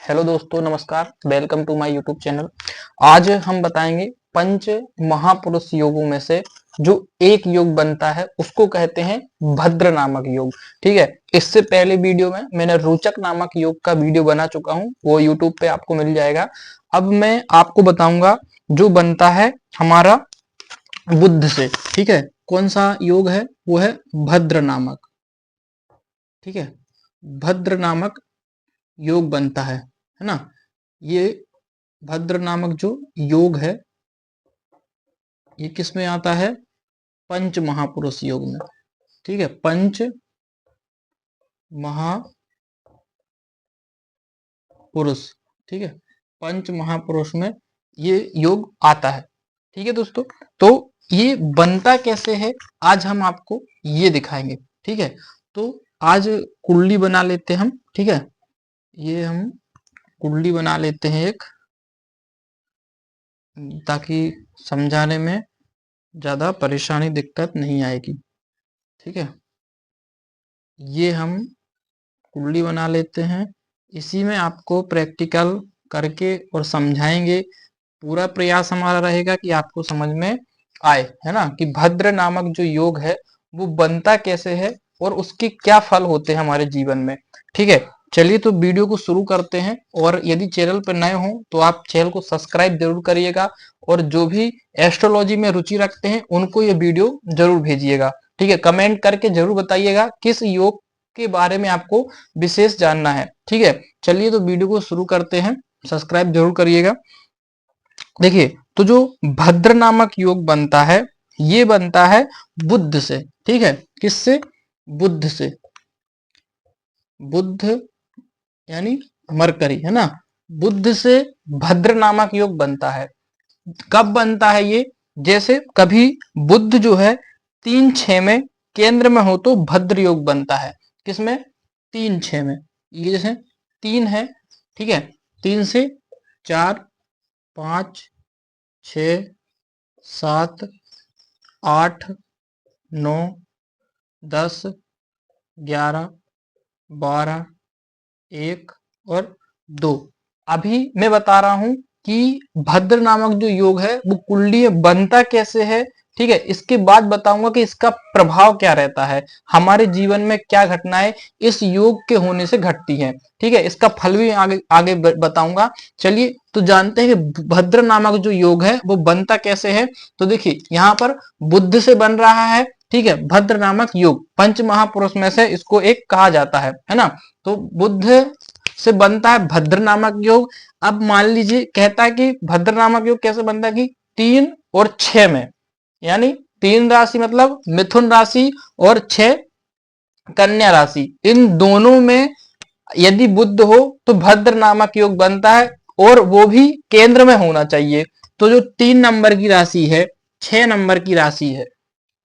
Hello दोस्तों, नमस्कार। Welcome to my YouTube channel. आज हम बताएंगे पंच महापुरुष योगों में से जो एक योग बनता है उसको कहते हैं भद्र नामक योग। ठीक है, इससे पहले वीडियो में मैंने रोचक नामक योग का वीडियो बना चुका हूं, वो यूट्यूब पे आपको मिल जाएगा। अब मैं आपको बताऊंगा जो बनता है हमारा बुद्ध से। ठीक है, कौन सा योग है? वो है भद्र नामक। ठीक है, भद्र नामक योग बनता है ना। ये भद्र नामक जो योग है ये किस में आता है? पंच महापुरुष योग में। ठीक है, पंच महापुरुष। ठीक है, पंच महापुरुष में ये योग आता है। ठीक है दोस्तों, तो ये बनता कैसे है आज हम आपको ये दिखाएंगे। ठीक है, तो आज कुंडली बना लेते हैं हम। ठीक है, ये हम कुंडली बना लेते हैं एक, ताकि समझाने में ज्यादा परेशानी दिक्कत नहीं आएगी। ठीक है, ये हम कुंडली बना लेते हैं। इसी में आपको प्रैक्टिकल करके और समझाएंगे। पूरा प्रयास हमारा रहेगा कि आपको समझ में आए, है ना, कि भद्र नामक जो योग है वो बनता कैसे है और उसके क्या फल होते हैं हमारे जीवन में। ठीक है, चलिए तो वीडियो को शुरू करते हैं। और यदि चैनल पर नए हो तो आप चैनल को सब्सक्राइब जरूर करिएगा, और जो भी एस्ट्रोलॉजी में रुचि रखते हैं उनको ये वीडियो जरूर भेजिएगा। ठीक है, कमेंट करके जरूर बताइएगा किस योग के बारे में आपको विशेष जानना है। ठीक है, चलिए तो वीडियो को शुरू करते हैं। सब्सक्राइब जरूर करिएगा। देखिए, तो जो भद्र नामक योग बनता है ये बनता है बुध से। ठीक है, किससे? बुध से। बुध यानी मरकरी, है ना। बुध से भद्र नामक योग बनता है। कब बनता है ये? जैसे कभी बुध जो है 3-6 में केंद्र में हो तो भद्र योग बनता है। किसमें? 3-6 में। ये जैसे 3 है, ठीक है, 3 से 4, 5, 6, 7, 8, 9, 10, 11, 12, 1 और 2। अभी मैं बता रहा हूं कि भद्र नामक जो योग है वो कुंडली में बनता कैसे है। ठीक है, इसके बाद बताऊंगा कि इसका प्रभाव क्या रहता है, हमारे जीवन में क्या घटनाएं इस योग के होने से घटती हैं। ठीक है, इसका फल भी आगे आगे बताऊंगा। चलिए तो जानते हैं कि भद्र नामक जो योग है वो बनता कैसे है। तो देखिए, यहाँ पर बुध से बन रहा है। ठीक है, भद्र नामक योग पंच महापुरुष में से इसको एक कहा जाता है ना। तो बुध से बनता है भद्र नामक योग। अब मान लीजिए कहता है कि भद्र नामक योग कैसे बनता है कि 3 और 6 में, यानी 3 राशि मतलब मिथुन राशि और 6 कन्या राशि, इन दोनों में यदि बुध हो तो भद्र नामक योग बनता है, और वो भी केंद्र में होना चाहिए। तो जो 3 नंबर की राशि है, 6 नंबर की राशि है,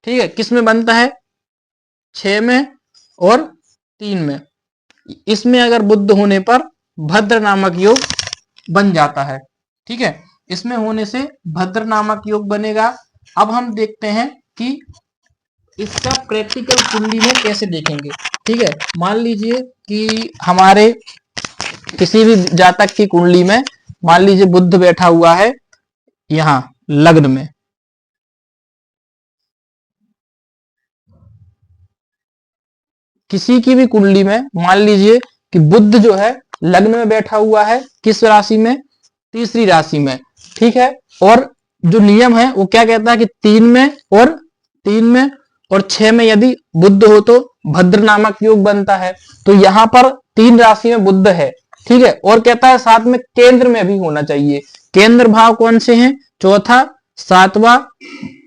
ठीक है, किस में बनता है? 6 में और 3 में। इसमें अगर बुध होने पर भद्र नामक योग बन जाता है। ठीक है, इसमें होने से भद्र नामक योग बनेगा। अब हम देखते हैं कि इसका प्रैक्टिकल कुंडली में कैसे देखेंगे। ठीक है, मान लीजिए कि हमारे किसी भी जातक की कुंडली में मान लीजिए बुध बैठा हुआ है यहां लग्न में। किसी की भी कुंडली में मान लीजिए कि बुध जो है लग्न में बैठा हुआ है, किस राशि में? तीसरी राशि में। ठीक है, और जो नियम है वो क्या कहता है कि 3 में और 6 में यदि बुध हो तो भद्र नामक योग बनता है। तो यहां पर 3 राशि में बुध है। ठीक है, और कहता है साथ में केंद्र में भी होना चाहिए। केंद्र भाव कौन से हैं? चौथा, 7वां,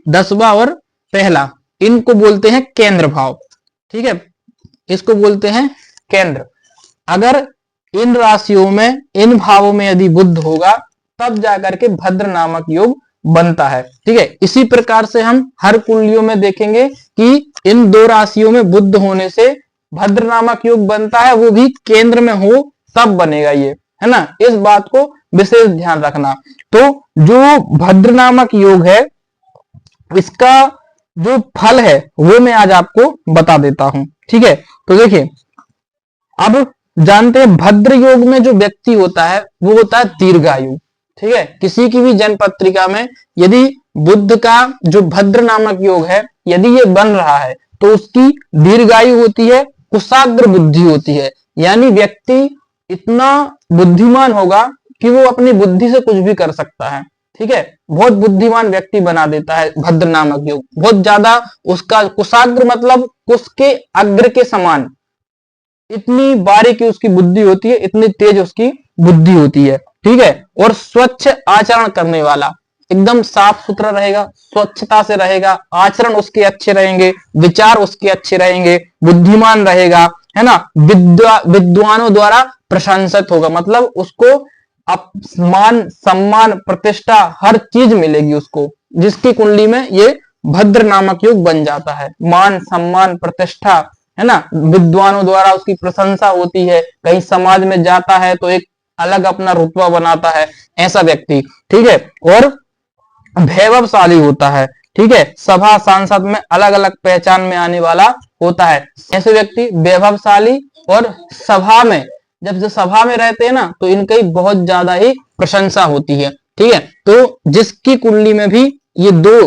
10वां और पहला, इनको बोलते हैं केंद्र भाव। ठीक है, इसको बोलते हैं केंद्र। अगर इन राशियों में, इन भावों में यदि बुध होगा तब जाकर के भद्र नामक योग बनता है। ठीक है, इसी प्रकार से हम हर कुंडलियों में देखेंगे कि इन 2 राशियों में बुध होने से भद्र नामक योग बनता है, वो भी केंद्र में हो तब बनेगा ये, है ना। इस बात को विशेष ध्यान रखना। तो जो भद्र नामक योग है इसका जो फल है वो मैं आज आपको बता देता हूं। ठीक है, तो देखिए, अब जानते हैं भद्र योग में जो व्यक्ति होता है वो होता है दीर्घायु। ठीक है, किसी की भी जन्म पत्रिका में यदि बुध का जो भद्र नामक योग है यदि ये बन रहा है तो उसकी दीर्घायु होती है, कुशाग्र बुद्धि होती है, यानी व्यक्ति इतना बुद्धिमान होगा कि वो अपनी बुद्धि से कुछ भी कर सकता है। ठीक है, बहुत बुद्धिमान व्यक्ति बना देता है भद्र नामक योग, बहुत ज्यादा उसका कुशाग्र मतलब कुश के अग्र के समान, इतनी बारीकी उसकी बुद्धि होती है, इतनी तेज उसकी बुद्धि होती है। ठीक है, और स्वच्छ आचरण करने वाला, एकदम साफ सुथरा रहेगा, स्वच्छता से रहेगा, आचरण उसके अच्छे रहेंगे, विचार उसके अच्छे रहेंगे, बुद्धिमान रहेगा, है ना, विद्वानों द्वारा प्रशंसित होगा, मतलब उसको मान सम्मान प्रतिष्ठा हर चीज मिलेगी उसको, जिसकी कुंडली में ये भद्र नामक योग बन जाता है। मान सम्मान प्रतिष्ठा, है ना, विद्वानों द्वारा उसकी प्रशंसा होती है, कहीं समाज में जाता है तो एक अलग अपना रुतबा बनाता है ऐसा व्यक्ति। ठीक है, और वैभवशाली होता है। ठीक है, सभा सांसद में अलग अलग पहचान में आने वाला होता है ऐसे व्यक्ति वैभवशाली, और सभा में जब जो सभा में रहते हैं ना तो इनकी बहुत ज्यादा ही प्रशंसा होती है। ठीक है, तो जिसकी कुंडली में भी ये दो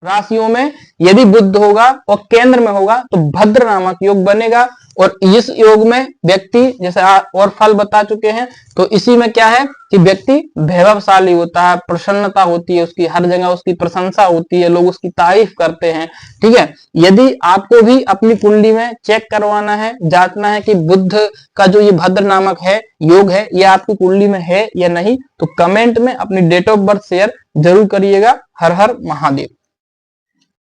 राशियों में यदि बुध होगा और केंद्र में होगा तो भद्र नामक योग बनेगा, और इस योग में व्यक्ति जैसे और फल बता चुके हैं, तो इसी में क्या है कि व्यक्ति वैभवशाली होता है, प्रसन्नता होती है उसकी, हर जगह उसकी प्रशंसा होती है, लोग उसकी तारीफ करते हैं। ठीक है, यदि आपको भी अपनी कुंडली में चेक करवाना है, जांचना है कि बुध का जो ये भद्र नामक है योग है ये आपकी कुंडली में है या नहीं, तो कमेंट में अपनी डेट ऑफ बर्थ शेयर जरूर करिएगा। हर हर महादेव।